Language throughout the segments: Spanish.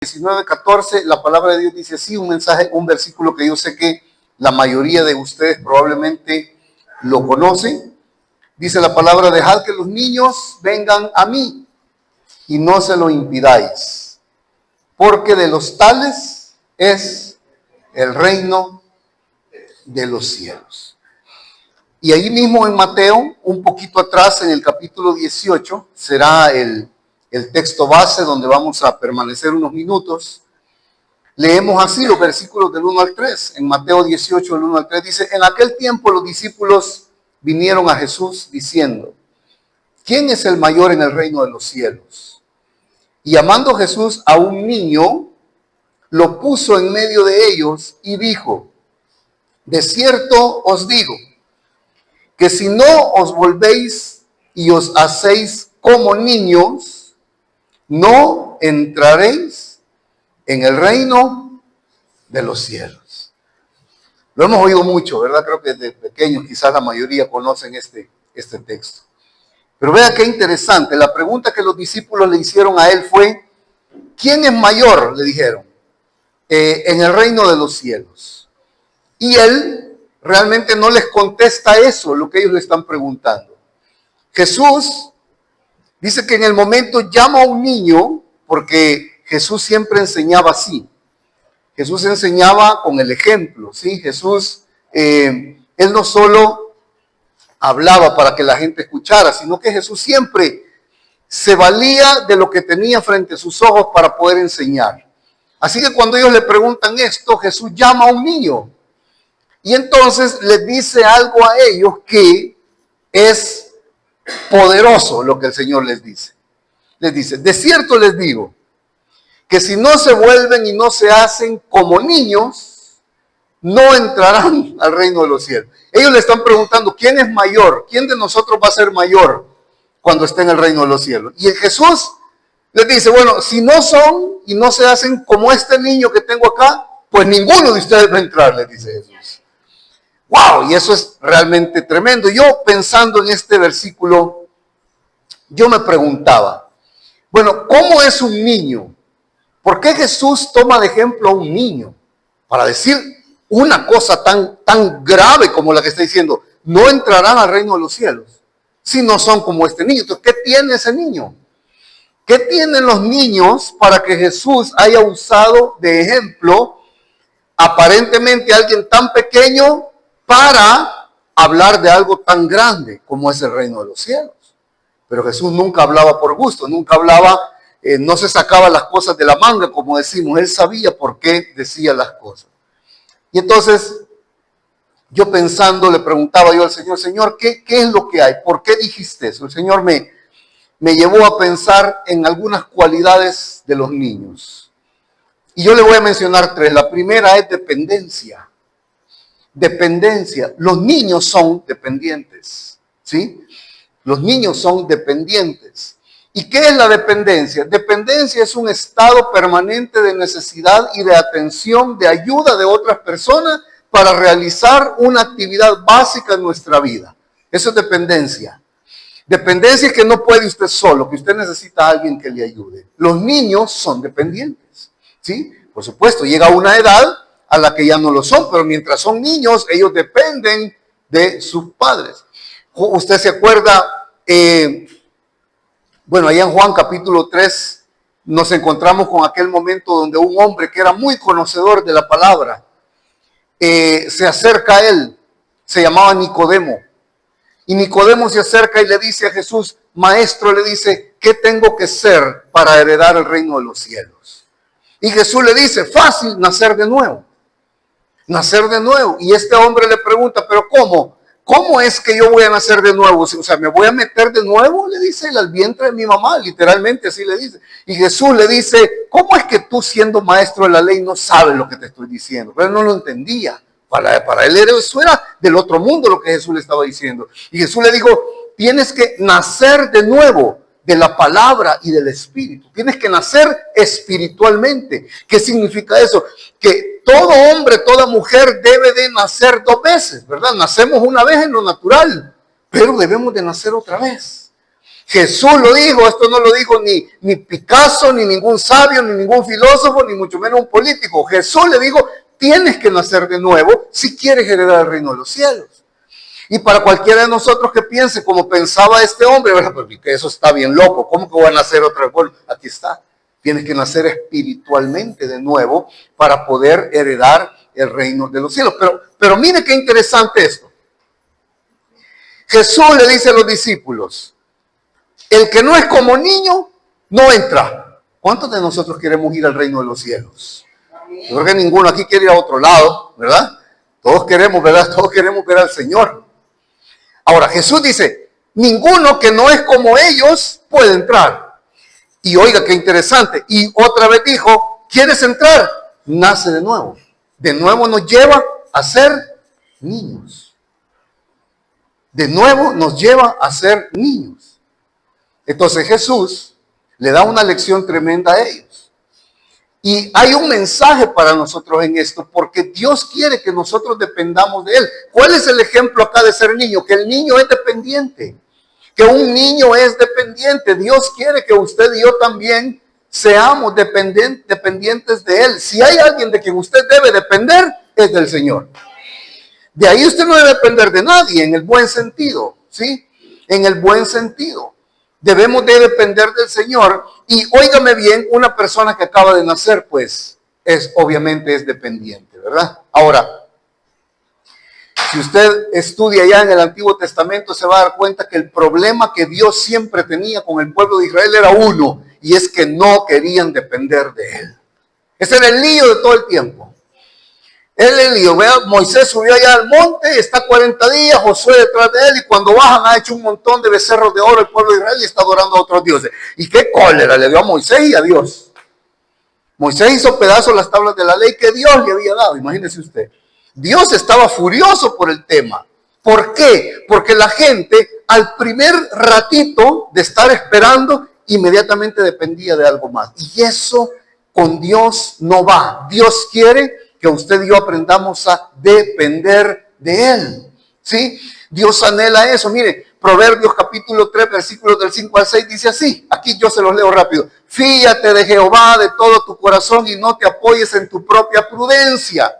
19:14, la palabra de Dios dice así, un versículo que yo sé que la mayoría de ustedes probablemente lo conocen. Dice la palabra: dejad que los niños vengan a mí y no se lo impidáis, porque de los tales es el reino de los cielos. Y ahí mismo en Mateo, un poquito atrás, en el capítulo 18, será el texto base donde vamos a permanecer unos minutos. Leemos así los versículos del 1 al 3. En Mateo 18, del 1 al 3, dice: en aquel tiempo los discípulos vinieron a Jesús diciendo: ¿quién es el mayor en el reino de los cielos? Y llamando Jesús a un niño, lo puso en medio de ellos y dijo: de cierto os digo, que si no os volvéis y os hacéis como niños, no entraréis en el reino de los cielos. Lo hemos oído mucho, ¿verdad? Creo que desde pequeños quizás la mayoría conocen este texto. Pero vea qué interesante. La pregunta que los discípulos le hicieron a él fue: ¿quién es mayor? Le dijeron, en el reino de los cielos. Y él realmente no les contesta eso, lo que ellos le están preguntando. Jesús dice que en el momento llama a un niño, porque Jesús siempre enseñaba así. Jesús enseñaba con el ejemplo, ¿sí? Jesús, él no solo hablaba para que la gente escuchara, sino que Jesús siempre se valía de lo que tenía frente a sus ojos para poder enseñar. Así que cuando ellos le preguntan esto, Jesús llama a un niño. Y entonces les dice algo a ellos que es poderoso, lo que el Señor les dice. Les dice: de cierto les digo, que si no se vuelven y no se hacen como niños, no entrarán al reino de los cielos. Ellos le están preguntando: ¿quién es mayor? ¿Quién de nosotros va a ser mayor cuando esté en el reino de los cielos? Y Jesús les dice: bueno, si no son y no se hacen como este niño que tengo acá, pues ninguno de ustedes va a entrar, les dice Jesús. ¡Wow! Y eso es realmente tremendo. Yo, pensando en este versículo, yo me preguntaba, bueno, ¿cómo es un niño? ¿Por qué Jesús toma de ejemplo a un niño para decir una cosa tan grave como la que está diciendo? No entrarán al reino de los cielos si no son como este niño. Entonces, ¿qué tiene ese niño? ¿Qué tienen los niños para que Jesús haya usado de ejemplo aparentemente a alguien tan pequeño para hablar de algo tan grande como es el reino de los cielos? Pero Jesús nunca hablaba por gusto, nunca hablaba, no se sacaba las cosas de la manga, como decimos. Él sabía por qué decía las cosas. Y entonces, yo pensando, le preguntaba yo al Señor: Señor, ¿qué es lo que hay? ¿Por qué dijiste eso? El Señor me llevó a pensar en algunas cualidades de los niños. Y yo le voy a mencionar tres. La primera es dependencia. Dependencia. Los niños son dependientes, ¿sí? Los niños son dependientes. ¿Y qué es la dependencia? Dependencia es un estado permanente de necesidad y de atención, de ayuda de otras personas para realizar una actividad básica en nuestra vida. Eso es dependencia. Dependencia es que no puede usted solo, que usted necesita a alguien que le ayude. Los niños son dependientes, ¿sí? Por supuesto, llega una edad a la que ya no lo son, pero mientras son niños, ellos dependen de sus padres. Usted se acuerda, bueno, allá en Juan capítulo 3, nos encontramos con aquel momento donde un hombre que era muy conocedor de la palabra, se acerca a él, se llamaba Nicodemo. Y Nicodemo se acerca y le dice a Jesús: maestro, le dice, ¿qué tengo que ser para heredar el reino de los cielos? Y Jesús le dice: fácil, nacer de nuevo. Nacer de nuevo. Y este hombre le pregunta: ¿pero cómo? ¿Cómo es que yo voy a nacer de nuevo? O sea, ¿me voy a meter de nuevo? Le dice él, al vientre de mi mamá, literalmente así le dice. Y Jesús le dice: ¿cómo es que tú, siendo maestro de la ley, no sabes lo que te estoy diciendo? Pero él no lo entendía. Para él eso era del otro mundo lo que Jesús le estaba diciendo. Y Jesús le dijo: tienes que nacer de nuevo de la palabra y del espíritu. Tienes que nacer espiritualmente. ¿Qué significa eso? Que todo hombre, toda mujer debe de nacer dos veces, ¿verdad? Nacemos una vez en lo natural, pero debemos de nacer otra vez. Jesús lo dijo, esto no lo dijo ni Picasso, ni ningún sabio, ni ningún filósofo, ni mucho menos un político. Jesús le dijo, tienes que nacer de nuevo si quieres heredar el reino de los cielos. Y para cualquiera de nosotros que piense como pensaba este hombre, ¿verdad? Porque eso está bien loco, ¿cómo que voy a nacer otra vez? Bueno, aquí está. Tienes que nacer espiritualmente de nuevo para poder heredar el reino de los cielos. Pero mire qué interesante esto. Jesús le dice a los discípulos, el que no es como niño, no entra. ¿Cuántos de nosotros queremos ir al reino de los cielos? Yo creo que ninguno aquí quiere ir a otro lado, ¿verdad? Todos queremos, ¿verdad? Todos queremos ver al Señor. Ahora, Jesús dice, ninguno que no es como ellos puede entrar. Y oiga, qué interesante. Y otra vez dijo, ¿quieres entrar? Nace de nuevo. De nuevo nos lleva a ser niños. De nuevo nos lleva a ser niños. Entonces Jesús le da una lección tremenda a ellos. Y hay un mensaje para nosotros en esto, porque Dios quiere que nosotros dependamos de Él. ¿Cuál es el ejemplo acá de ser niño? Que el niño es dependiente. Que un niño es dependiente. Dios quiere que usted y yo también seamos dependientes de Él. Si hay alguien de quien usted debe depender, es del Señor. De ahí usted no debe depender de nadie, en el buen sentido, ¿sí? En el buen sentido. Debemos de depender del Señor. Y óigame bien, una persona que acaba de nacer, pues, obviamente es dependiente, ¿verdad? Ahora, si usted estudia ya en el Antiguo Testamento, se va a dar cuenta que el problema que Dios siempre tenía con el pueblo de Israel era uno, y es que no querían depender de Él. Ese era el lío de todo el tiempo. El lío, vea, Moisés subió allá al monte, está 40 días, Josué detrás de él, y cuando bajan ha hecho un montón de becerros de oro el pueblo de Israel y está adorando a otros dioses. Y qué cólera le dio a Moisés y a Dios. Moisés hizo pedazos las tablas de la ley que Dios le había dado, imagínese usted. Dios estaba furioso por el tema. ¿Por qué? Porque la gente al primer ratito de estar esperando, inmediatamente dependía de algo más. Y eso con Dios no va. Dios quiere que usted y yo aprendamos a depender de Él, ¿sí? Dios anhela eso. Mire, Proverbios capítulo 3, versículos del 5 al 6 dice así. Aquí yo se los leo rápido. Fíate de Jehová de todo tu corazón y no te apoyes en tu propia prudencia.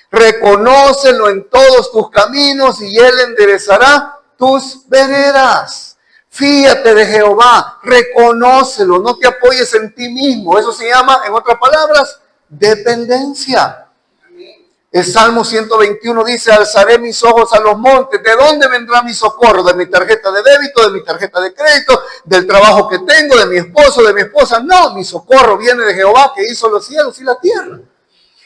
Reconócelo en todos tus caminos y Él enderezará tus veredas. Fíate de Jehová, reconócelo, no te apoyes en ti mismo. Eso se llama, en otras palabras, dependencia. El Salmo 121 dice, alzaré mis ojos a los montes. ¿De dónde vendrá mi socorro? ¿De mi tarjeta de débito, de mi tarjeta de crédito, del trabajo que tengo, de mi esposo, de mi esposa? No, mi socorro viene de Jehová que hizo los cielos y la tierra.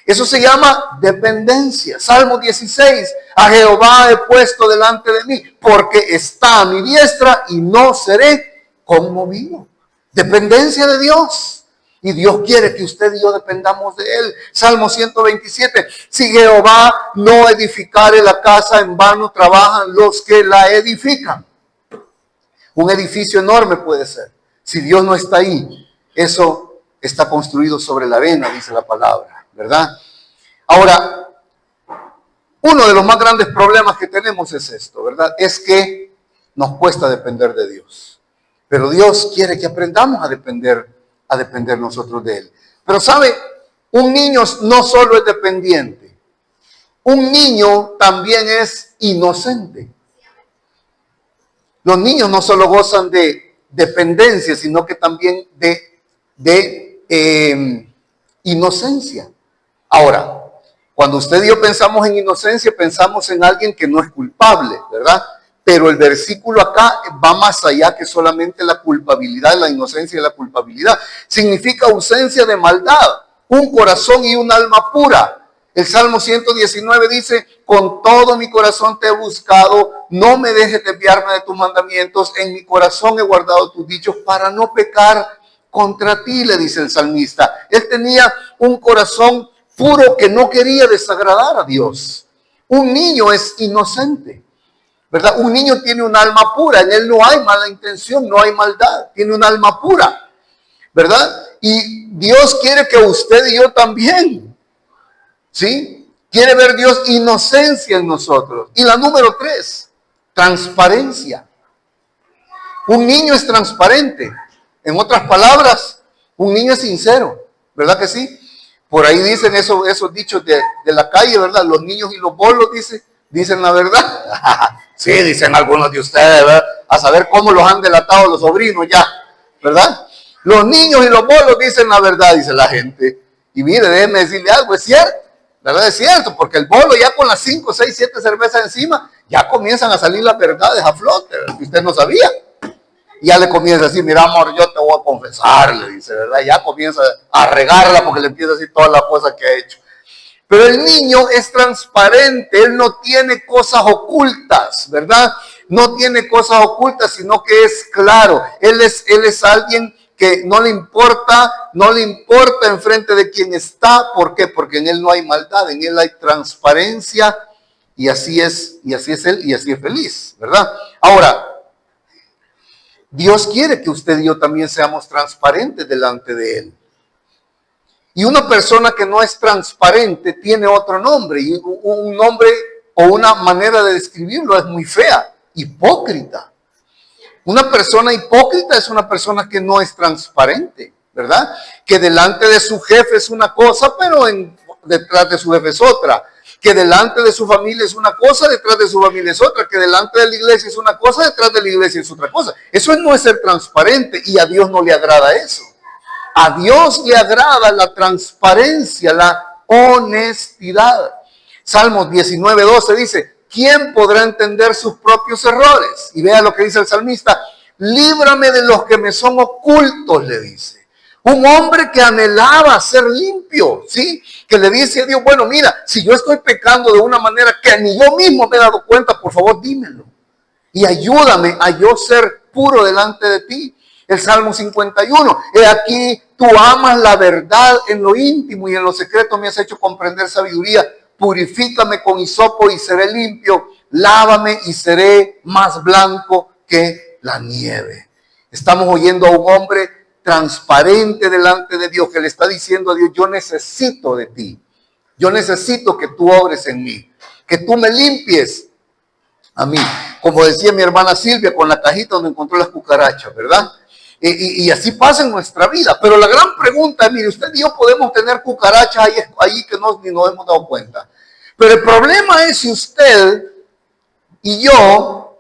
Eso se llama dependencia. Salmo 16, a Jehová he puesto delante de mí, porque está a mi diestra y no seré conmovido. Dependencia de Dios. Y Dios quiere que usted y yo dependamos de Él. Salmo 127, si Jehová no edificare la casa, en vano trabajan los que la edifican. Un edificio enorme puede ser. Si Dios no está ahí, eso está construido sobre la arena, dice la palabra, ¿verdad? Ahora, uno de los más grandes problemas que tenemos es esto, ¿verdad? Es que nos cuesta depender de Dios. Pero Dios quiere que aprendamos a depender nosotros de Él. Pero sabe, un niño no solo es dependiente, un niño también es inocente. Los niños no solo gozan de dependencia, sino que también de inocencia. Ahora, cuando usted y yo pensamos en inocencia, pensamos en alguien que no es culpable, ¿verdad? Pero el versículo acá va más allá que solamente la culpabilidad, la inocencia y la culpabilidad. Significa ausencia de maldad, un corazón y un alma pura. El Salmo 119 dice, con todo mi corazón te he buscado, no me dejes desviarme de tus mandamientos, en mi corazón he guardado tus dichos para no pecar contra ti, le dice el salmista. Él tenía un corazón puro que no quería desagradar a Dios. Un niño es inocente, ¿verdad? Un niño tiene un alma pura, en él no hay mala intención, no hay maldad, tiene un alma pura, ¿verdad? Y Dios quiere que usted y yo también, ¿sí? Quiere ver Dios inocencia en nosotros. Y la número 3, transparencia. Un niño es transparente. En otras palabras, un niño es sincero, ¿verdad que sí? Por ahí dicen esos dichos de la calle, ¿verdad? Los niños y los bolos dicen la verdad. Sí, dicen algunos de ustedes, ¿verdad? A saber cómo los han delatado los sobrinos ya, ¿verdad? Los niños y los bolos dicen la verdad, dice la gente. Y mire, déjeme decirle algo, es cierto, ¿verdad? Es cierto, porque el bolo ya con las 5, 6, 7 cervezas encima, ya comienzan a salir las verdades a flote, ¿verdad? Que usted no sabía. Y ya le comienza a decir, mira amor, yo te voy a confesar, le dice, ¿verdad? Ya comienza a regarla porque le empieza a decir todas las cosas que ha hecho. Pero el niño es transparente, él no tiene cosas ocultas, ¿verdad? No tiene cosas ocultas, sino que es claro. Él es alguien que no le importa enfrente de quien está. ¿Por qué? Porque en él no hay maldad, en él hay transparencia, y así es él, y así es feliz, ¿verdad? Ahora, Dios quiere que usted y yo también seamos transparentes delante de Él. Y una persona que no es transparente tiene otro nombre, y un nombre o una manera de describirlo es muy fea, hipócrita. Una persona hipócrita es una persona que no es transparente, ¿verdad? Que delante de su jefe es una cosa, pero detrás de su jefe es otra. Que delante de su familia es una cosa, detrás de su familia es otra. Que delante de la iglesia es una cosa, detrás de la iglesia es otra cosa. Eso no es ser transparente, y a Dios no le agrada eso. A Dios le agrada la transparencia, la honestidad. Salmos 19:12 dice, ¿quién podrá entender sus propios errores? Y vea lo que dice el salmista, líbrame de los que me son ocultos, le dice. Un hombre que anhelaba ser limpio, ¿sí? Que le dice a Dios, bueno, mira, si yo estoy pecando de una manera que ni yo mismo me he dado cuenta, por favor, dímelo. Y ayúdame a yo ser puro delante de ti. El Salmo 51, he aquí, tú amas la verdad en lo íntimo y en lo secreto me has hecho comprender sabiduría. Purifícame con hisopo y seré limpio. Lávame y seré más blanco que la nieve. Estamos oyendo a un hombre transparente delante de Dios que le está diciendo a Dios, yo necesito de ti. Yo necesito que tú obres en mí, que tú me limpies a mí. Como decía mi hermana Silvia con la cajita donde encontró las cucarachas, ¿verdad? Y así pasa en nuestra vida. Pero la gran pregunta es, mire, usted y yo podemos tener cucarachas ahí que ni nos hemos dado cuenta. Pero el problema es si usted y yo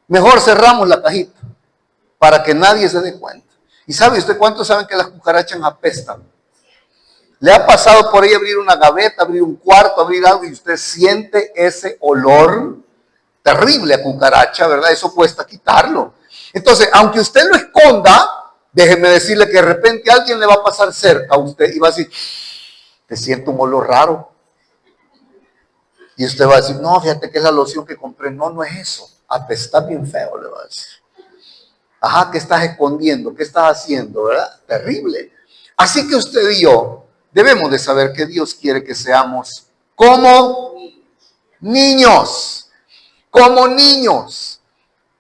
mejor cerramos la cajita para que nadie se dé cuenta. ¿Y sabe usted cuántos saben que las cucarachas apestan? ¿Le ha pasado por ahí abrir una gaveta, abrir un cuarto, abrir algo y usted siente ese olor terrible a cucaracha, ¿verdad? Eso cuesta quitarlo. Entonces, aunque usted lo esconda, déjeme decirle que de repente alguien le va a pasar cerca a usted y va a decir, te siento un olor raro. Y usted va a decir, no, fíjate que es la loción que compré. No, no es eso. Apesta bien feo, le va a decir. Ajá, ¿qué estás escondiendo? ¿Qué estás haciendo? ¿Verdad? Terrible. Así que usted y yo debemos de saber que Dios quiere que seamos como niños. Como niños.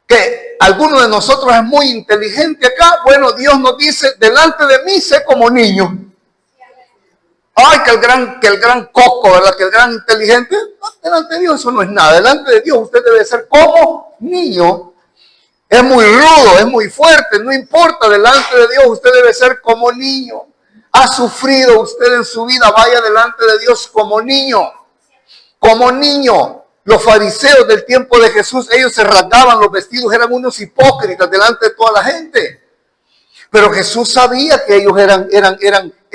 Que alguno de nosotros es muy inteligente acá. Bueno, Dios nos dice, delante de mí sé como niño. Ay, que el gran coco, ¿verdad? Que el gran inteligente. No, delante de Dios eso no es nada. Delante de Dios usted debe ser como niño. Es muy rudo, es muy fuerte, no importa, delante de Dios usted debe ser como niño. Ha sufrido usted en su vida, vaya delante de Dios como niño. Como niño. Los fariseos del tiempo de Jesús, ellos se rasgaban los vestidos, eran unos hipócritas delante de toda la gente. Pero Jesús sabía que ellos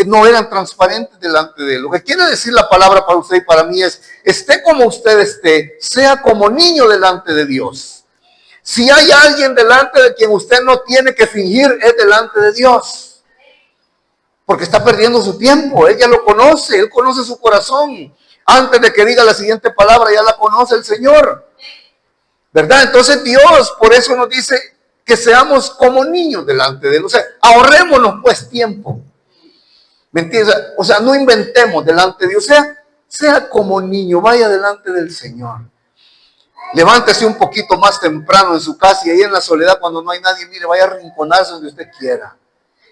no eran transparentes delante de él. Lo que quiere decir la palabra para usted y para mí es, esté como usted esté, sea como niño delante de Dios. Si hay alguien delante de quien usted no tiene que fingir, es delante de Dios. Porque está perdiendo su tiempo. Él ya lo conoce, él conoce su corazón. Antes de que diga la siguiente palabra, ya la conoce el Señor. ¿Verdad? Entonces Dios, por eso nos dice que seamos como niños delante de él. O sea, ahorrémonos pues tiempo. ¿Me entiendes? O sea, no inventemos delante de Dios. O sea como niño, vaya delante del Señor. Levántese un poquito más temprano en su casa y ahí en la soledad cuando no hay nadie, mire, vaya a arrinconarse donde usted quiera.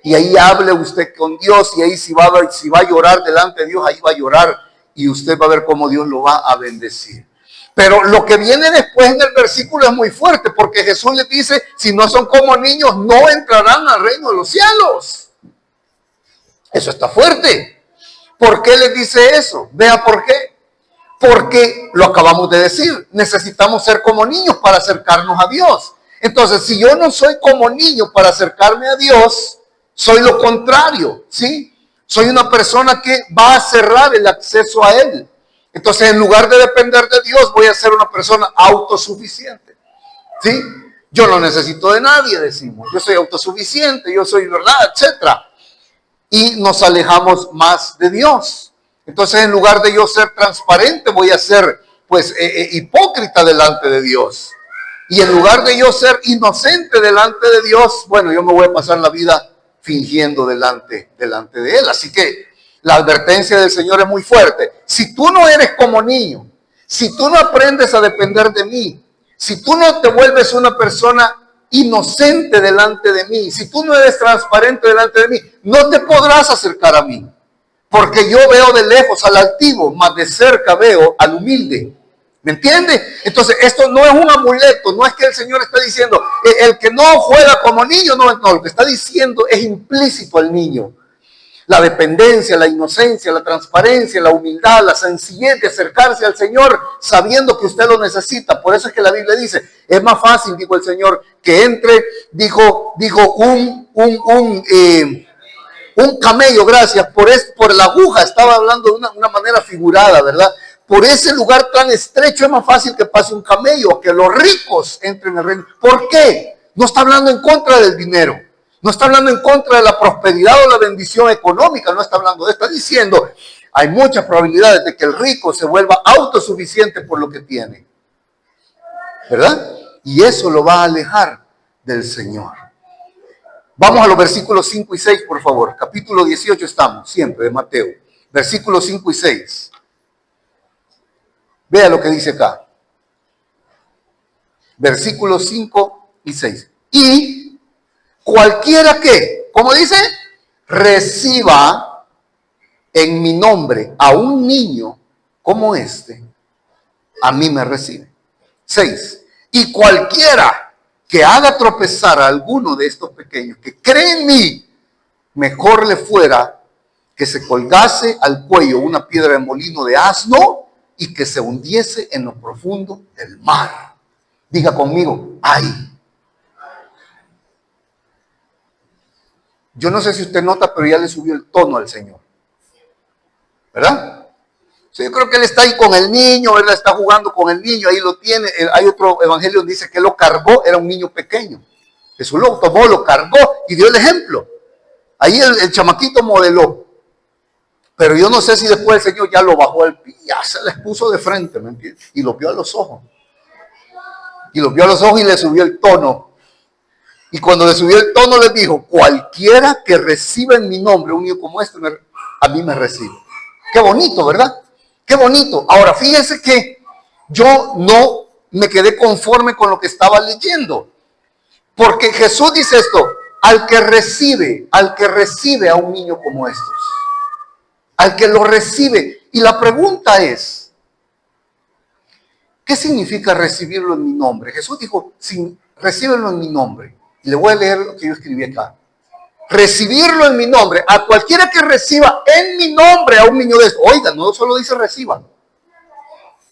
Y ahí hable usted con Dios y ahí si va a llorar delante de Dios, ahí va a llorar y usted va a ver cómo Dios lo va a bendecir. Pero lo que viene después en el versículo es muy fuerte, porque Jesús les dice, si no son como niños, no entrarán al reino de los cielos. Eso está fuerte. ¿Por qué les dice eso? Vea por qué. Porque lo acabamos de decir, necesitamos ser como niños para acercarnos a Dios. Entonces, si yo no soy como niño para acercarme a Dios, soy lo contrario, ¿sí? Soy una persona que va a cerrar el acceso a Él. Entonces, en lugar de depender de Dios, voy a ser una persona autosuficiente, ¿sí? Yo no necesito de nadie, decimos. Yo soy autosuficiente, yo soy verdad, etcétera. Y nos alejamos más de Dios. Entonces, en lugar de yo ser transparente, voy a ser, pues, hipócrita delante de Dios. Y en lugar de yo ser inocente delante de Dios, bueno, yo me voy a pasar la vida fingiendo delante de Él. Así que la advertencia del Señor es muy fuerte. Si tú no eres como niño, si tú no aprendes a depender de mí, si tú no te vuelves una persona inocente delante de mí, si tú no eres transparente delante de mí, no te podrás acercar a mí. Porque yo veo de lejos al altivo, más de cerca veo al humilde. ¿Me entiende? Entonces, esto no es un amuleto, no es que el Señor está diciendo, el que no juega como niño, no, lo que está diciendo es implícito al niño. La dependencia, la inocencia, la transparencia, la humildad, la sencillez de acercarse al Señor sabiendo que usted lo necesita. Por eso es que la Biblia dice, es más fácil, dijo el Señor, que entre, dijo un camello, gracias, por la aguja, estaba hablando de una manera figurada, ¿verdad? Por ese lugar tan estrecho es más fácil que pase un camello, que los ricos entren al reino. ¿Por qué? No está hablando en contra del dinero, no está hablando en contra de la prosperidad o la bendición económica, no está hablando de esto, está diciendo, hay muchas probabilidades de que el rico se vuelva autosuficiente por lo que tiene, ¿verdad? Y eso lo va a alejar del Señor. Vamos a los versículos 5 y 6, por favor. Capítulo 18 estamos, siempre, de Mateo. Versículos 5 y 6. Vea lo que dice acá. Versículos 5 y 6. Y cualquiera que, ¿cómo dice? Reciba en mi nombre a un niño como este, a mí me recibe. 6. Y cualquiera que haga tropezar a alguno de estos pequeños que cree en mí, mejor le fuera que se colgase al cuello una piedra de molino de asno y que se hundiese en lo profundo del mar. Diga conmigo, ¡ay! Yo no sé si usted nota, pero ya le subió el tono al Señor, ¿verdad? Sí, yo creo que él está ahí con el niño, él está jugando con el niño, ahí lo tiene. Hay otro evangelio donde dice que lo cargó, era un niño pequeño. Jesús lo tomó, lo cargó y dio el ejemplo. Ahí el chamaquito modeló. Pero yo no sé si después el Señor ya lo bajó al pie, ya se les puso de frente, ¿me entiendes? Y lo vio a los ojos. Y lo vio a los ojos y le subió el tono. Y cuando le subió el tono les dijo, cualquiera que reciba en mi nombre un niño como este, a mí me recibe. Qué bonito, ¿verdad? Qué bonito. Ahora, fíjense que yo no me quedé conforme con lo que estaba leyendo. Porque Jesús dice esto, al que recibe a un niño como estos. Al que lo recibe. Y la pregunta es, ¿qué significa recibirlo en mi nombre? Jesús dijo, recíbelo en mi nombre. Y le voy a leer lo que yo escribí acá. Recibirlo en mi nombre. A cualquiera que reciba en mi nombre a un niño de estos. Oiga, no solo dice reciba.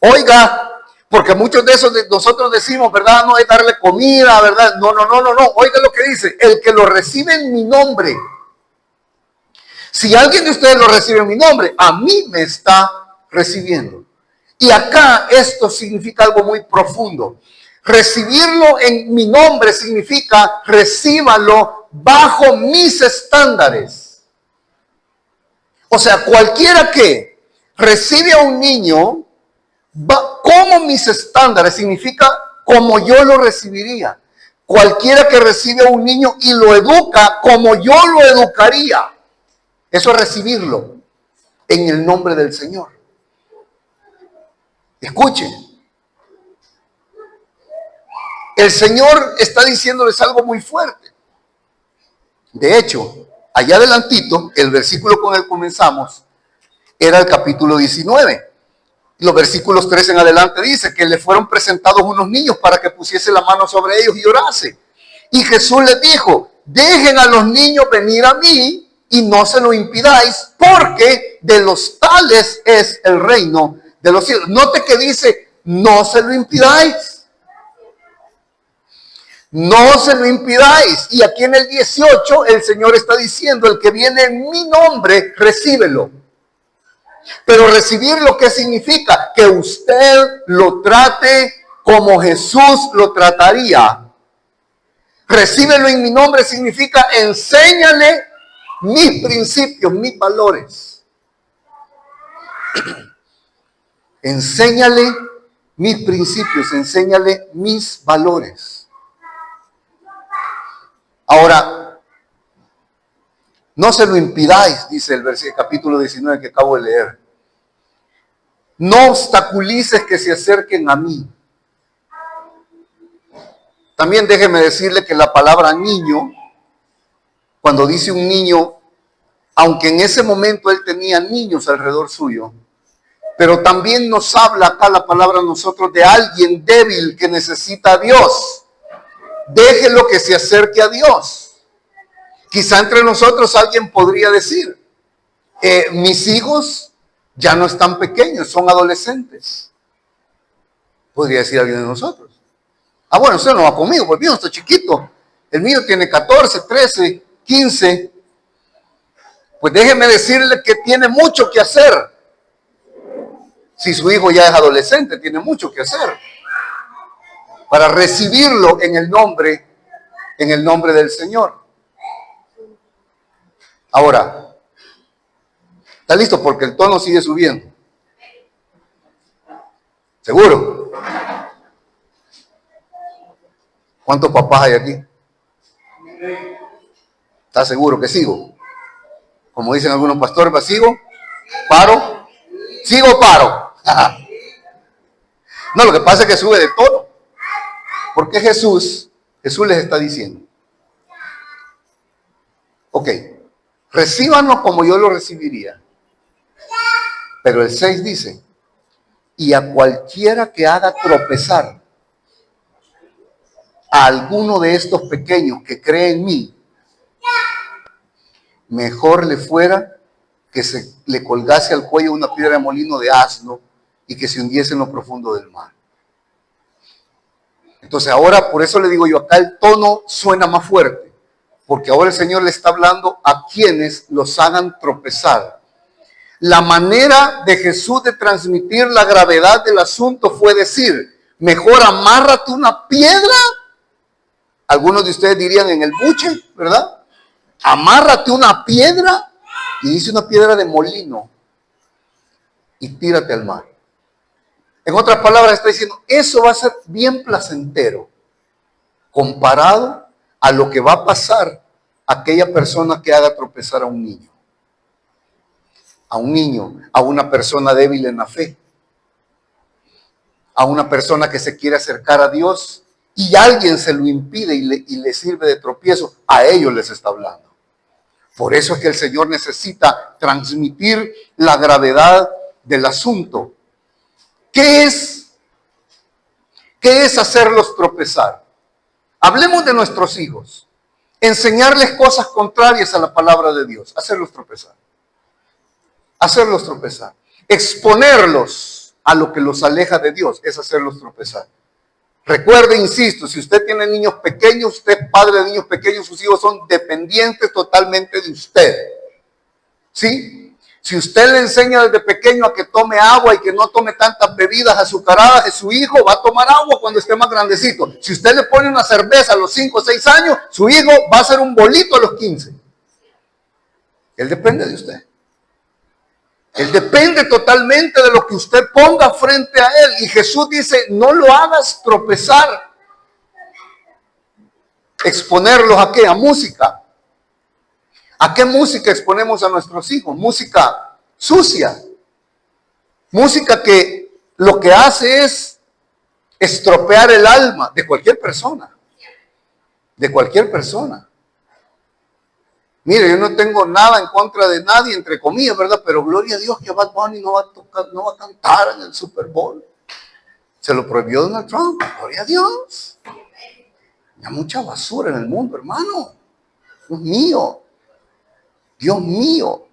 Oiga, porque muchos de esos nosotros decimos, ¿verdad? No es darle comida, ¿verdad? No. Oiga lo que dice. El que lo recibe en mi nombre. Si alguien de ustedes lo recibe en mi nombre, a mí me está recibiendo. Y acá esto significa algo muy profundo. Recibirlo en mi nombre significa recíbalo bajo mis estándares. O sea, cualquiera que recibe a un niño como mis estándares significa como yo lo recibiría. Cualquiera que recibe a un niño y lo educa como yo lo educaría. Eso es recibirlo en el nombre del Señor. Escuchen. El Señor está diciéndoles algo muy fuerte. De hecho, allá adelantito, el versículo con el que comenzamos, era el capítulo 19. Los versículos 3 en adelante dice que le fueron presentados unos niños para que pusiese la mano sobre ellos y orase. Y Jesús les dijo, dejen a los niños venir a mí y no se lo impidáis, porque de los tales es el reino de los cielos. Note que dice, no se lo impidáis. No se lo impidáis. Y aquí en el 18 el Señor está diciendo, el que viene en mi nombre, recíbelo. Pero recibirlo, ¿qué significa? Que usted lo trate como Jesús lo trataría. Recíbelo en mi nombre significa enséñale mis principios, mis valores. Enséñale mis principios, enséñale mis valores. Ahora, no se lo impidáis, dice el capítulo 19 que acabo de leer. No obstaculices que se acerquen a mí. También déjeme decirle que la palabra niño, cuando dice un niño, aunque en ese momento él tenía niños alrededor suyo, pero también nos habla acá la palabra a nosotros de alguien débil que necesita a Dios. Déjelo que se acerque a Dios. Quizá entre nosotros alguien podría decir, mis hijos ya no están pequeños, son adolescentes. Podría decir alguien de nosotros. Ah, bueno, usted no va conmigo, porque el mío está chiquito. El mío tiene 14, 13, 15. Pues déjeme decirle que tiene mucho que hacer. Si su hijo ya es adolescente, tiene mucho que hacer. Para recibirlo en el nombre del Señor. Ahora, ¿está listo? Porque el tono sigue subiendo. ¿Seguro? ¿Cuántos papás hay aquí? ¿Está seguro que sigo? Como dicen algunos pastores, ¿sigo? ¿Paro? ¿Sigo paro? No, lo que pasa es que sube de tono. Porque Jesús les está diciendo, ok, recíbanos como yo lo recibiría. Pero el 6 dice, y a cualquiera que haga tropezar a alguno de estos pequeños que cree en mí, mejor le fuera que se le colgase al cuello una piedra de molino de asno y que se hundiese en lo profundo del mar. Entonces ahora, por eso le digo yo, acá el tono suena más fuerte, porque ahora el Señor le está hablando a quienes los hagan tropezar. La manera de Jesús de transmitir la gravedad del asunto fue decir, mejor amárrate una piedra. Algunos de ustedes dirían en el buche, ¿verdad? Amárrate una piedra, y dice una piedra de molino, y tírate al mar. En otras palabras está diciendo, eso va a ser bien placentero, comparado a lo que va a pasar a aquella persona que haga tropezar a un niño. A un niño, a una persona débil en la fe, a una persona que se quiere acercar a Dios, y alguien se lo impide y le sirve de tropiezo, a ellos les está hablando. Por eso es que el Señor necesita transmitir la gravedad del asunto. ¿Qué es hacerlos tropezar? Hablemos de nuestros hijos. Enseñarles cosas contrarias a la palabra de Dios. Hacerlos tropezar. Hacerlos tropezar. Exponerlos a lo que los aleja de Dios es hacerlos tropezar. Recuerde, insisto, si usted tiene niños pequeños, usted es padre de niños pequeños, sus hijos son dependientes totalmente de usted. ¿Sí? Si usted le enseña desde pequeño a que tome agua y que no tome tantas bebidas azucaradas de su hijo, va a tomar agua cuando esté más grandecito. Si usted le pone una cerveza a los 5 o 6 años, su hijo va a hacer un bolito a los 15. Él depende de usted. Él depende totalmente de lo que usted ponga frente a él. Y Jesús dice, no lo hagas tropezar. ¿Exponerlos a qué? A música. ¿A qué música exponemos a nuestros hijos? Música sucia. Música que lo que hace es estropear el alma de cualquier persona. De cualquier persona. Mire, yo no tengo nada en contra de nadie, entre comillas, ¿verdad? Pero gloria a Dios que Bad Bunny no va a tocar, no va a cantar en el Super Bowl. Se lo prohibió Donald Trump. Gloria a Dios. Hay mucha basura en el mundo, hermano. Dios mío. Dios mío.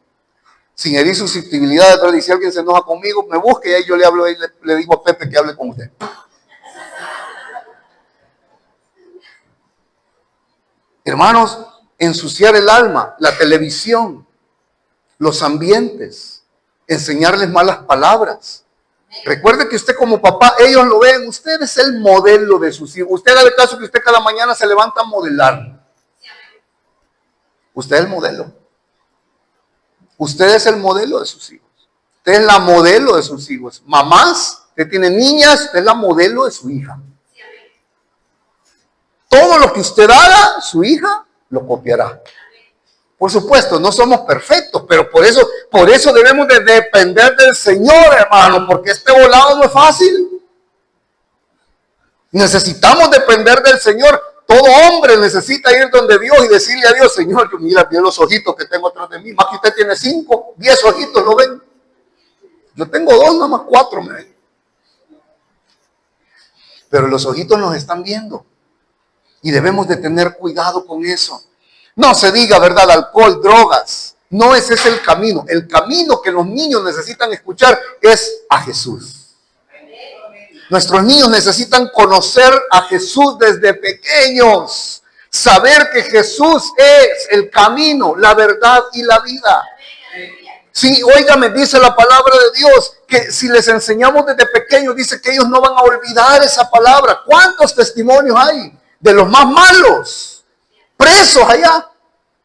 Sin herir susceptibilidades, pero si alguien se enoja conmigo, me busque y ahí yo le hablo y le digo a Pepe que hable con usted. Hermanos, ensuciar el alma, la televisión, los ambientes, enseñarles malas palabras. Recuerde que usted como papá, ellos lo ven, usted es el modelo de sus hijos. Usted haga el caso que usted cada mañana se levanta a modelar. Usted es el modelo. Usted es el modelo de sus hijos. Usted es la modelo de sus hijos. Mamás, usted tiene niñas, usted es la modelo de su hija. Todo lo que usted haga, su hija lo copiará. Por supuesto, no somos perfectos, pero por eso debemos de depender del Señor, hermano, porque este volado no es fácil. Necesitamos depender del Señor. Todo hombre necesita ir donde Dios y decirle a Dios, Señor, que mira bien los ojitos que tengo atrás de mí. Más que usted tiene 5, 10 ojitos, ¿lo ven? Yo tengo 2, nada más 4, me ven. Pero los ojitos nos están viendo. Y debemos de tener cuidado con eso. No se diga, ¿verdad? Alcohol, drogas. No ese es el camino. El camino que los niños necesitan escuchar es a Jesús. Nuestros niños necesitan conocer a Jesús desde pequeños. Saber que Jesús es el camino, la verdad y la vida. Sí, óigame, dice la palabra de Dios, que si les enseñamos desde pequeños, dice que ellos no van a olvidar esa palabra. ¿Cuántos testimonios hay de los más malos? Presos allá,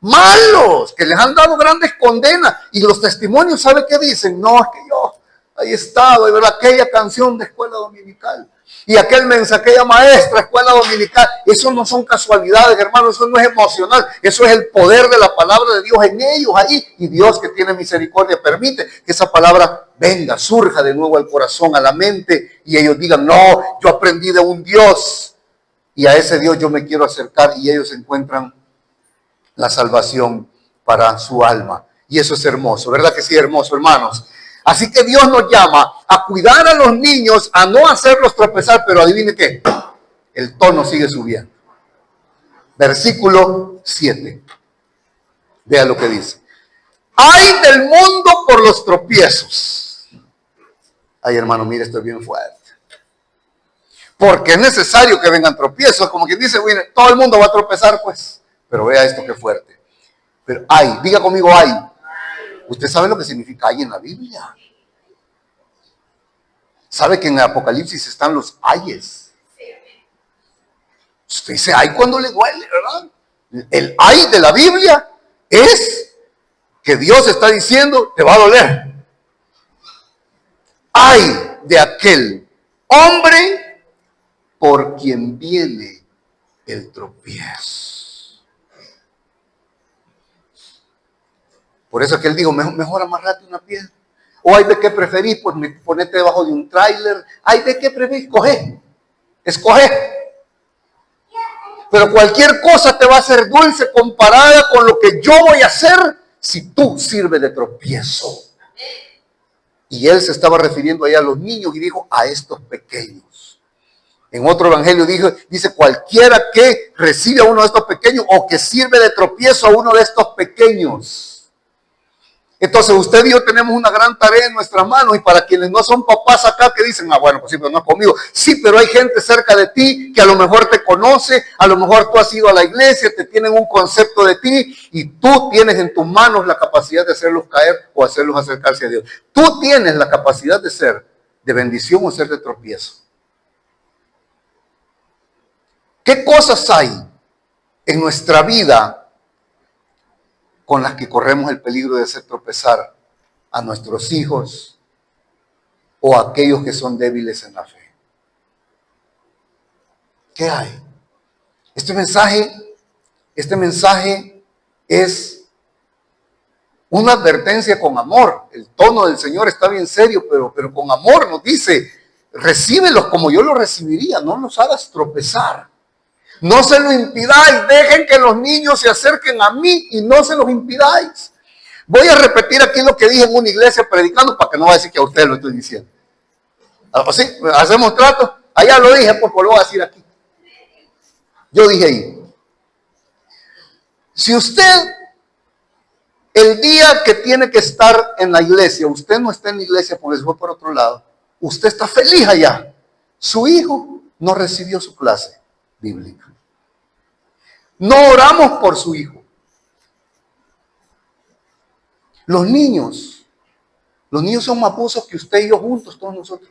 malos, que les han dado grandes condenas. Y los testimonios, ¿sabe qué dicen? No, es que yo ahí estaba, de verdad, aquella canción de escuela dominical. Y aquel mensaje, aquella maestra, escuela dominical. Eso no son casualidades, hermano, eso no es emocional. Eso es el poder de la palabra de Dios en ellos ahí. Y Dios, que tiene misericordia, permite que esa palabra venga, surja de nuevo al corazón, a la mente. Y ellos digan, no, yo aprendí de un Dios. Y a ese Dios yo me quiero acercar, y ellos encuentran la salvación para su alma. Y eso es hermoso, ¿verdad que sí, hermoso, hermanos? Así que Dios nos llama a cuidar a los niños, a no hacerlos tropezar, pero adivine qué, el tono sigue subiendo. Versículo 7. Vea lo que dice. ¡Ay del mundo por los tropiezos! Ay, hermano, mire, esto es bien fuerte. Porque es necesario que vengan tropiezos. Como quien dice, bueno, todo el mundo va a tropezar, pues. Pero vea esto que fuerte. Pero ay, diga conmigo ay. Usted sabe lo que significa ay en la Biblia. Sabe que en el Apocalipsis están los ayes. Usted dice ay cuando le duele, ¿verdad? El ay de la Biblia es que Dios está diciendo, te va a doler. Ay de aquel hombre por quien viene el tropiezo. Por eso es que él dijo, mejor amarrate una piedra. O hay de qué preferís, pues ponete debajo de un tráiler. Hay de qué preferís, escoge. Pero cualquier cosa te va a ser dulce comparada con lo que yo voy a hacer si tú sirves de tropiezo. Y él se estaba refiriendo ahí a los niños y dijo, a estos pequeños. En otro evangelio dice cualquiera que recibe a uno de estos pequeños o que sirve de tropiezo a uno de estos pequeños. Entonces usted y yo tenemos una gran tarea en nuestras manos, y para quienes no son papás acá que dicen, bueno, pues sí, pero no es conmigo. Sí, pero hay gente cerca de ti que a lo mejor te conoce, a lo mejor tú has ido a la iglesia, te tienen un concepto de ti y tú tienes en tus manos la capacidad de hacerlos caer o hacerlos acercarse a Dios. Tú tienes la capacidad de ser de bendición o ser de tropiezo. ¿Qué cosas hay en nuestra vida con las que corremos el peligro de hacer tropezar a nuestros hijos o a aquellos que son débiles en la fe? ¿Qué hay? Este mensaje es una advertencia con amor. El tono del Señor está bien serio, pero con amor nos dice, recíbelos como yo los recibiría, no los hagas tropezar. No se lo impidáis, dejen que los niños se acerquen a mí y no se los impidáis. Voy a repetir aquí lo que dije en una iglesia predicando para que no vaya a decir que a usted lo estoy diciendo. ¿Sí? ¿Hacemos trato? Allá lo dije, pues lo voy a decir aquí. Yo dije ahí, si usted el día que tiene que estar en la iglesia, usted no está en la iglesia porque se fue por otro lado, usted está feliz allá, su hijo no recibió su clase bíblica. No oramos por su hijo. Los niños son más buzos que usted y yo juntos, todos nosotros.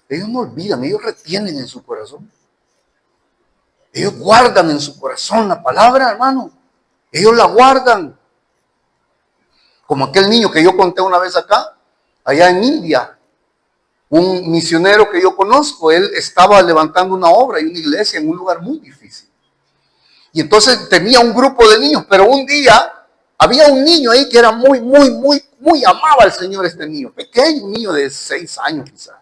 Ellos no olvidan, ellos retienen en su corazón. Ellos guardan en su corazón la palabra, hermano. Ellos la guardan. Como aquel niño que yo conté una vez acá, allá en India. Un misionero que yo conozco, él estaba levantando una obra y una iglesia en un lugar muy difícil. Y entonces tenía un grupo de niños, pero un día había un niño ahí que era muy amaba al Señor, este niño, pequeño, un niño de 6 años quizás.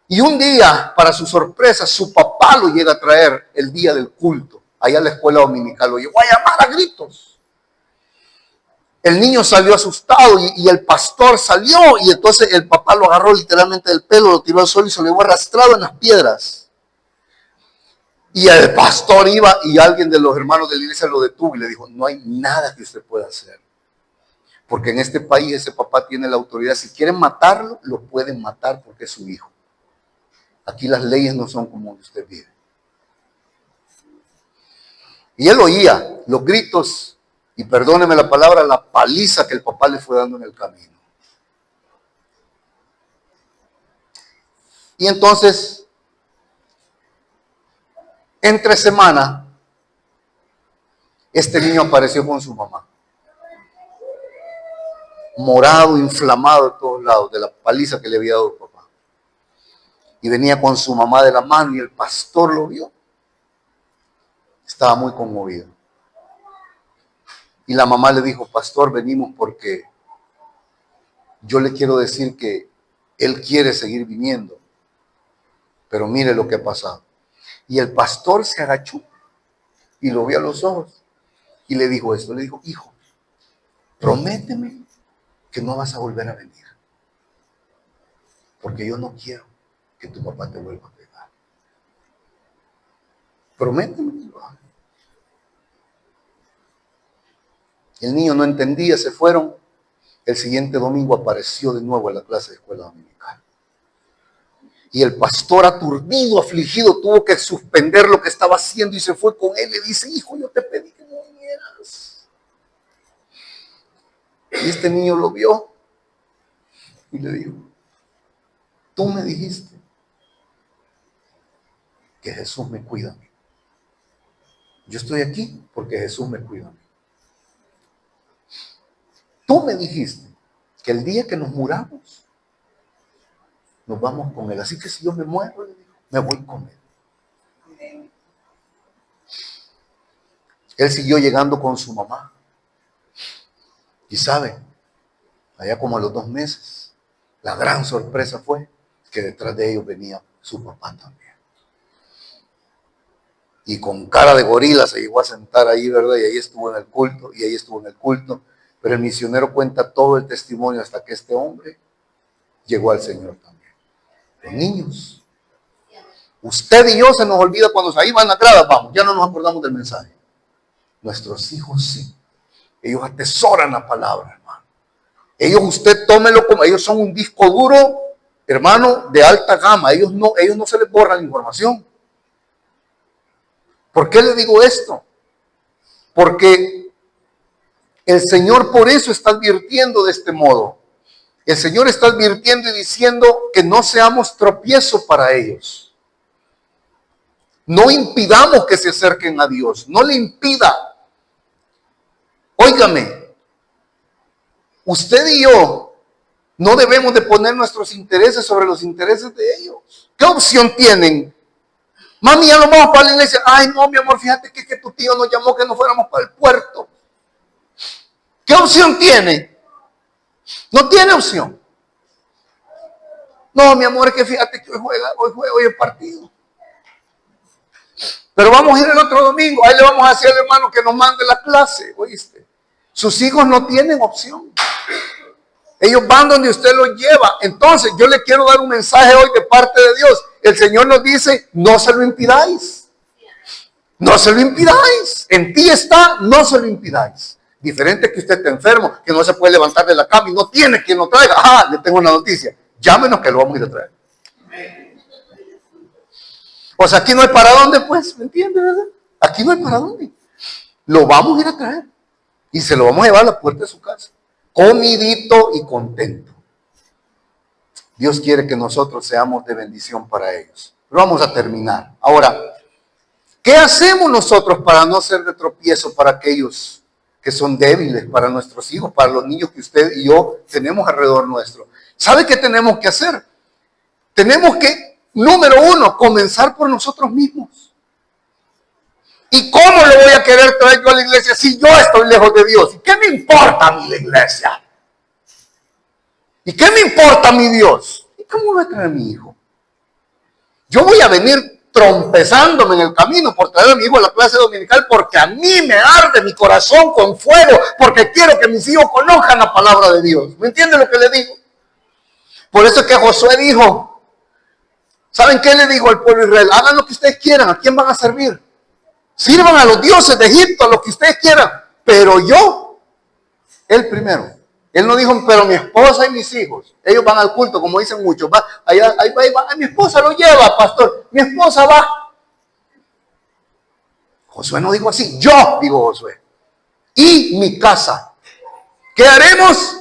Y un día, para su sorpresa, su papá lo llega a traer el día del culto, allá a la escuela dominical, lo llegó a llamar a gritos. El niño salió asustado y el pastor salió y entonces el papá lo agarró literalmente del pelo, lo tiró al suelo y se lo llevó arrastrado en las piedras. Y el pastor iba y alguien de los hermanos de la iglesia lo detuvo y le dijo, no hay nada que usted pueda hacer. Porque en este país ese papá tiene la autoridad. Si quieren matarlo, lo pueden matar porque es su hijo. Aquí las leyes no son como donde usted vive. Y él oía los gritos y perdóneme la palabra, la paliza que el papá le fue dando en el camino. Y entonces, entre semana, este niño apareció con su mamá. Morado, inflamado de todos lados, de la paliza que le había dado el papá. Y venía con su mamá de la mano y el pastor lo vio. Estaba muy conmovido. Y la mamá le dijo, pastor, venimos porque yo le quiero decir que él quiere seguir viniendo. Pero mire lo que ha pasado. Y el pastor se agachó y lo vio a los ojos. Y le dijo esto, le dijo, hijo, prométeme que no vas a volver a venir. Porque yo no quiero que tu papá te vuelva a pegar. Prométeme que lo hagas. El niño no entendía, se fueron. El siguiente domingo apareció de nuevo en la clase de escuela dominical. Y el pastor aturdido, afligido, tuvo que suspender lo que estaba haciendo y se fue con él. Le dice, hijo, yo te pedí que no vinieras. Y este niño lo vio y le dijo, tú me dijiste que Jesús me cuida a mí. Yo estoy aquí porque Jesús me cuida a mí. Tú me dijiste que el día que nos muramos, nos vamos con Él. Así que si yo me muero, le digo, me voy con Él. Él siguió llegando con su mamá. Y sabe, allá como a los 2 meses, la gran sorpresa fue que detrás de ellos venía su papá también. Y con cara de gorila se llegó a sentar ahí, ¿verdad? Y ahí estuvo en el culto, y ahí estuvo en el culto. Pero el misionero cuenta todo el testimonio hasta que este hombre llegó al Señor también. Los niños. Usted y yo se nos olvida cuando ahí van a gradas, vamos, ya no nos acordamos del mensaje. Nuestros hijos sí. Ellos atesoran la palabra, hermano. Ellos, usted tómelo como, ellos son un disco duro, hermano, de alta gama. Ellos no se les borra la información. ¿Por qué le digo esto? Porque el Señor por eso está advirtiendo de este modo. El Señor está advirtiendo y diciendo que no seamos tropiezo para ellos. No impidamos que se acerquen a Dios. No le impida. Óigame, usted y yo no debemos de poner nuestros intereses sobre los intereses de ellos. ¿Qué opción tienen? Mami, ya nos vamos para la iglesia. Ay, no, mi amor, fíjate que tu tío nos llamó que nos fuéramos para el puerto. ¿Qué opción tiene? No tiene opción. No, mi amor, es que fíjate que hoy juega el partido. Pero vamos a ir el otro domingo, ahí le vamos a decir al hermano que nos mande la clase, ¿oíste? Sus hijos no tienen opción. Ellos van donde usted los lleva. Entonces, yo le quiero dar un mensaje hoy de parte de Dios. El Señor nos dice, no se lo impidáis. No se lo impidáis. En ti está, no se lo impidáis. Diferente que usted esté enfermo, que no se puede levantar de la cama y no tiene quien lo traiga. Ah, le tengo una noticia. Llámenos que lo vamos a ir a traer. Pues aquí no hay para dónde, pues, ¿me entiende, verdad? Aquí no hay para dónde. Lo vamos a ir a traer. Y se lo vamos a llevar a la puerta de su casa. Comidito y contento. Dios quiere que nosotros seamos de bendición para ellos. Pero vamos a terminar. Ahora, ¿qué hacemos nosotros para no ser de tropiezo para aquellos que son débiles, para nuestros hijos, para los niños que usted y yo tenemos alrededor nuestro? ¿Sabe qué tenemos que hacer? Tenemos que, número uno, comenzar por nosotros mismos. ¿Y cómo lo voy a querer traer yo a la iglesia si yo estoy lejos de Dios? ¿Y qué me importa a mí la iglesia? ¿Y qué me importa a mi Dios? ¿Y cómo voy a traer a mi hijo? Yo voy a venir trompezándome en el camino por traer a mi hijo a la clase dominical porque a mí me arde mi corazón con fuego, porque quiero que mis hijos conozcan la palabra de Dios. ¿Me entiende lo que le digo? Por eso es que Josué dijo, ¿saben qué le dijo al pueblo de Israel? Hagan lo que ustedes quieran, ¿a quién van a servir? Sirvan a los dioses de Egipto, a los que ustedes quieran, pero yo, él primero. Él no dijo, pero mi esposa y mis hijos, ellos van al culto, como dicen muchos, va, ahí va, mi esposa lo lleva, pastor, mi esposa va. Josué no dijo así, yo, digo Josué, y mi casa. ¿Qué haremos?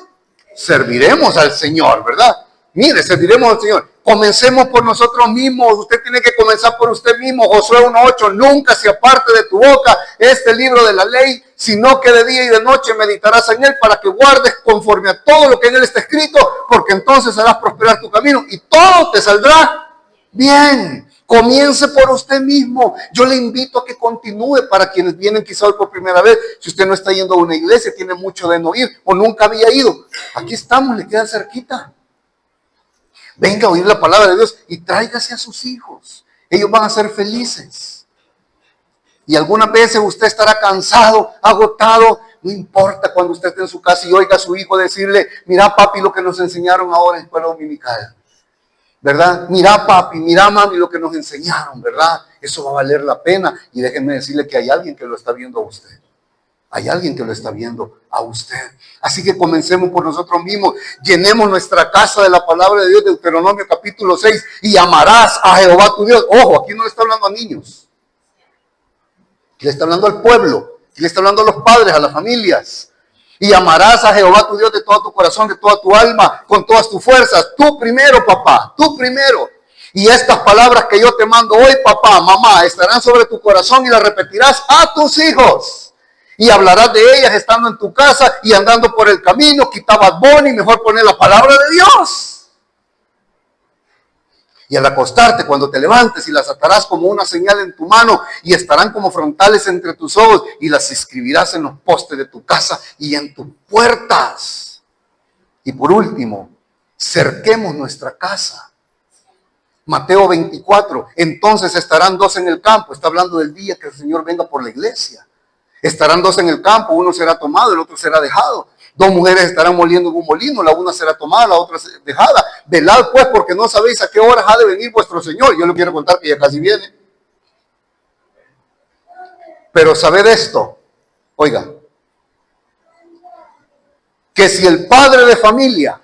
Serviremos al Señor, ¿verdad? Mire, serviremos al Señor. Comencemos por nosotros mismos. Usted tiene que comenzar por usted mismo. Josué 1:8, nunca se aparte de tu boca este libro de la ley, sino que de día y de noche meditarás en él para que guardes conforme a todo lo que en él está escrito, porque entonces harás prosperar tu camino y todo te saldrá bien. Comience por usted mismo. Yo le invito a que continúe para quienes vienen quizá hoy por primera vez. Si usted no está yendo a una iglesia, tiene mucho de no ir o nunca había ido. Aquí estamos, le queda cerquita. Venga a oír la palabra de Dios y tráigase a sus hijos. Ellos van a ser felices. Y algunas veces usted estará cansado, agotado. No importa cuando usted esté en su casa y oiga a su hijo decirle, mira papi lo que nos enseñaron ahora en escuela dominical. ¿Verdad? Mira papi, mira mami lo que nos enseñaron, ¿verdad? Eso va a valer la pena. Y déjenme decirle que hay alguien que lo está viendo a usted. Hay alguien que lo está viendo a usted. Así que comencemos por nosotros mismos. Llenemos nuestra casa de la palabra de Dios, de Deuteronomio capítulo 6. Y amarás a Jehová tu Dios. Ojo, aquí no le está hablando a niños. Le está hablando al pueblo. Le está hablando a los padres, a las familias. Y amarás a Jehová tu Dios de todo tu corazón, de toda tu alma, con todas tus fuerzas. Tú primero, papá. Tú primero. Y estas palabras que yo te mando hoy, papá, mamá, estarán sobre tu corazón y las repetirás a tus hijos. Y hablarás de ellas estando en tu casa y andando por el camino. Quitabas Boni, mejor poner la palabra de Dios. Y al acostarte, cuando te levantes, y las atarás como una señal en tu mano y estarán como frontales entre tus ojos y las escribirás en los postes de tu casa y en tus puertas. Y por último, cerquemos nuestra casa. Mateo 24, entonces estarán dos en el campo. Está hablando del día que el Señor venga por la iglesia. Estarán dos en el campo, uno será tomado, el otro será dejado. Dos mujeres estarán moliendo en un molino, la una será tomada, la otra dejada. Velad pues, porque no sabéis a qué horas ha de venir vuestro Señor. Yo le quiero contar que ya casi viene. Pero sabed esto, oiga, que si el padre de familia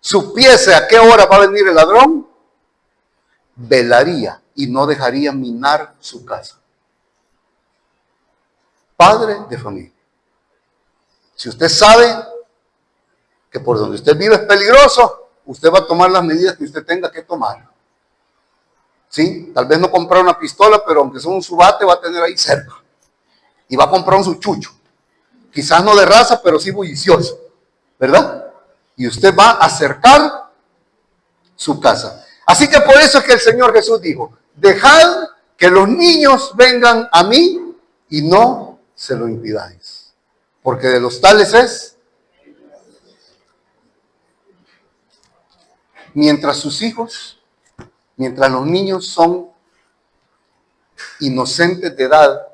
supiese a qué hora va a venir el ladrón, velaría y no dejaría minar su casa. Padre de familia. Si usted sabe que por donde usted vive es peligroso, usted va a tomar las medidas que usted tenga que tomar. ¿Sí? Tal vez no comprar una pistola, pero aunque sea un subate, va a tener ahí cerca. Y va a comprar un suchucho. Quizás no de raza, pero sí bullicioso. ¿Verdad? Y usted va a acercar su casa. Así que por eso es que el Señor Jesús dijo, dejad que los niños vengan a mí y no se lo impidáis. Porque de los tales es, mientras sus hijos, mientras los niños son inocentes de edad,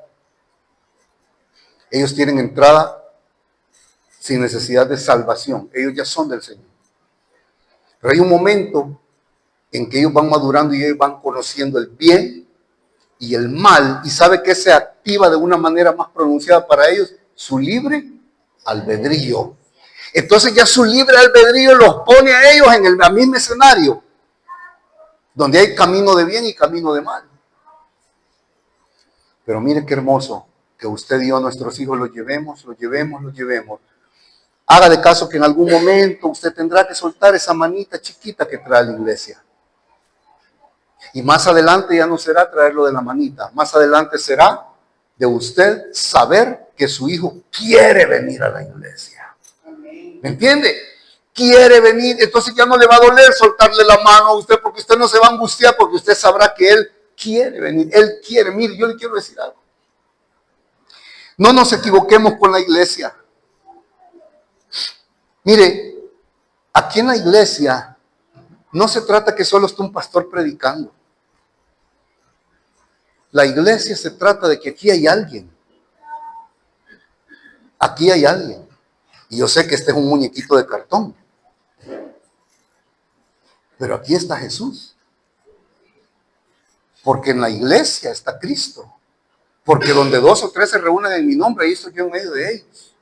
ellos tienen entrada sin necesidad de salvación. Ellos ya son del Señor. Pero hay un momento en que ellos van madurando y ellos van conociendo el bien y el mal. ¿Y sabe que se activa de una manera más pronunciada para ellos? Su libre albedrío. Entonces ya su libre albedrío los pone a ellos en el mismo escenario, donde hay camino de bien y camino de mal. Pero mire qué hermoso que usted y yo, nuestros hijos, los llevemos. Haga de caso que en algún momento usted tendrá que soltar esa manita chiquita que trae a la iglesia. Y más adelante ya no será traerlo de la manita. Más adelante será de usted saber que su hijo quiere venir a la iglesia. ¿Me entiende? Quiere venir. Entonces ya no le va a doler soltarle la mano a usted, porque usted no se va a angustiar, porque usted sabrá que él quiere venir. Él quiere. Mire, yo le quiero decir algo. No nos equivoquemos con la iglesia. Mire, aquí en la iglesia no se trata que solo esté un pastor predicando. La iglesia se trata de que aquí hay alguien. Aquí hay alguien. Y yo sé que este es un muñequito de cartón. Pero aquí está Jesús. Porque en la iglesia está Cristo. Porque donde 2 o 3 se reúnen en mi nombre, ahí estoy yo en medio de ellos.